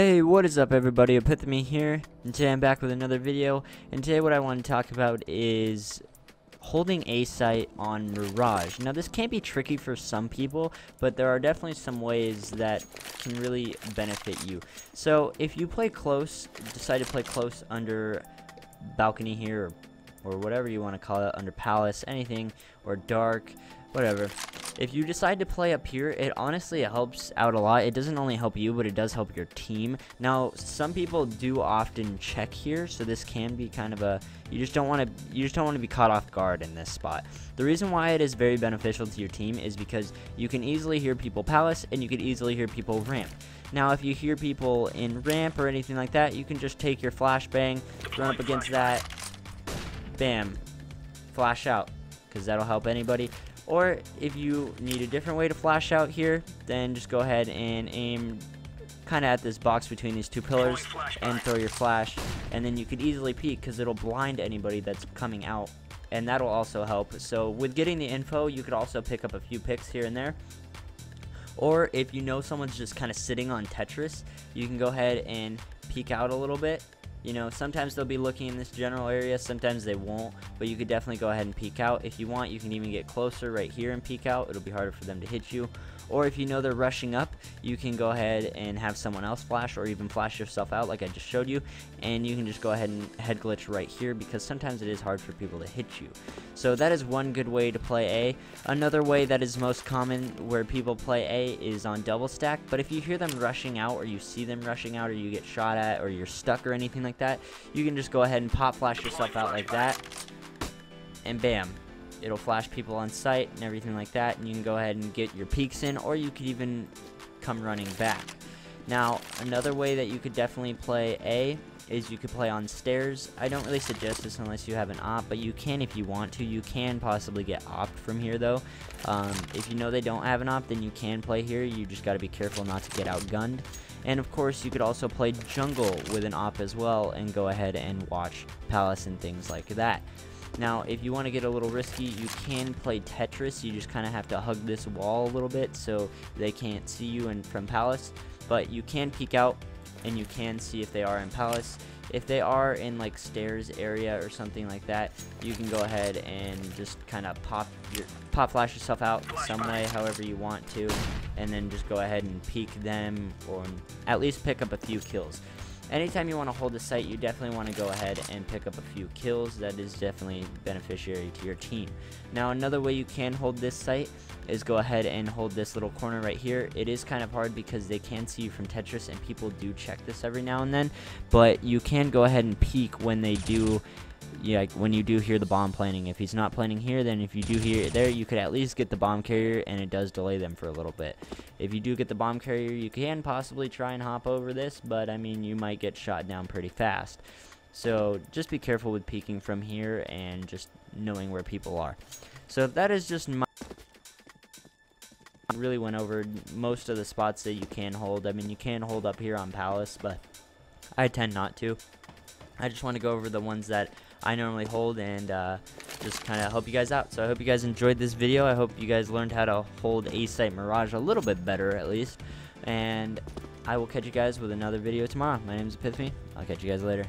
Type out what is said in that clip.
Hey, what is up everybody, Epitome here, and today I'm back with another video, and today what I want to talk about is holding A site on Mirage. Now this can be tricky for some people, but there are definitely some ways that can really benefit you. So if you play close, decide to play close under balcony here, or whatever you want to call it, under palace, anything, or dark, whatever. If you decide to play up here, it honestly helps out a lot. It doesn't only help you, but it does help your team. Now, some people do often check here, so this can be kind of a you just don't want to be caught off guard in this spot. The reason why it is very beneficial to your team is because you can easily hear people palace and you can easily hear people ramp. Now, if you hear people in ramp or anything like that, you can just take your flashbang, run up against that, bam, flash out, because that'll help anybody. Or if you need a different way to flash out here, then just go ahead and aim kind of at this box between these two pillars and throw your flash, and then you could easily peek because it'll blind anybody that's coming out, and that'll also help. So with getting the info, you could also pick up a few picks here and there. Or if you know someone's just kind of sitting on Tetris, you can go ahead and peek out a little bit. You know, sometimes they'll be looking in this general area, sometimes they won't, but you could definitely go ahead and peek out. If you want, you can even get closer right here and peek out. It'll be harder for them to hit you. Or if you know they're rushing up, you can go ahead and have someone else flash, or even flash yourself out like I just showed you, and you can just go ahead and head glitch right here, because sometimes it is hard for people to hit you. So that is one good way to play A. Another way that is most common where people play A is on double stack, but if you hear them rushing out, or you see them rushing out, or you get shot at, or you're stuck or anything like that, you can just go ahead and pop flash yourself out like that, and bam, it'll flash people on sight and everything like that, and you can go ahead and get your peeks in, or you could even come running back. Now, another way that you could definitely play A is you could play on stairs. I don't really suggest this unless you have an op, but you can if you want to. You can possibly get opt from here though. If you know they don't have an op, then you can play here. You just got to be careful not to get outgunned. And of course, you could also play jungle with an op as well and go ahead and watch palace and things like that. Now, if you want to get a little risky, you can play Tetris. You just kind of have to hug this wall a little bit so they can't see you from palace. But you can peek out, and you can see if they are in palace. If they are in like stairs area or something like that, you can go ahead and just kind of pop flash yourself out some way, however you want to, and then just go ahead and peek them, or at least pick up a few kills. Anytime you want to hold the site, you definitely want to go ahead and pick up a few kills. That is definitely beneficiary to your team. Now, another way you can hold this site is go ahead and hold this little corner right here. It is kind of hard because they can see you from Tetris, and people do check this every now and then, but you can go ahead and peek when they do. Yeah, like when you do hear the bomb planting. If he's not planting here, then if you do hear it there, you could at least get the bomb carrier, and it does delay them for a little bit. If you do get the bomb carrier, you can possibly try and hop over this, but I mean, you might get shot down pretty fast. So just be careful with peeking from here and just knowing where people are. So that is just my really went over most of the spots that you can hold. I mean, you can hold up here on palace, but I tend not to. I just want to go over the ones that I normally hold and just kind of help you guys out. So I hope you guys enjoyed this video. I hope you guys learned how to hold A site Mirage a little bit better at least. And I will catch you guys with another video tomorrow. My name is Epitome. I'll catch you guys later.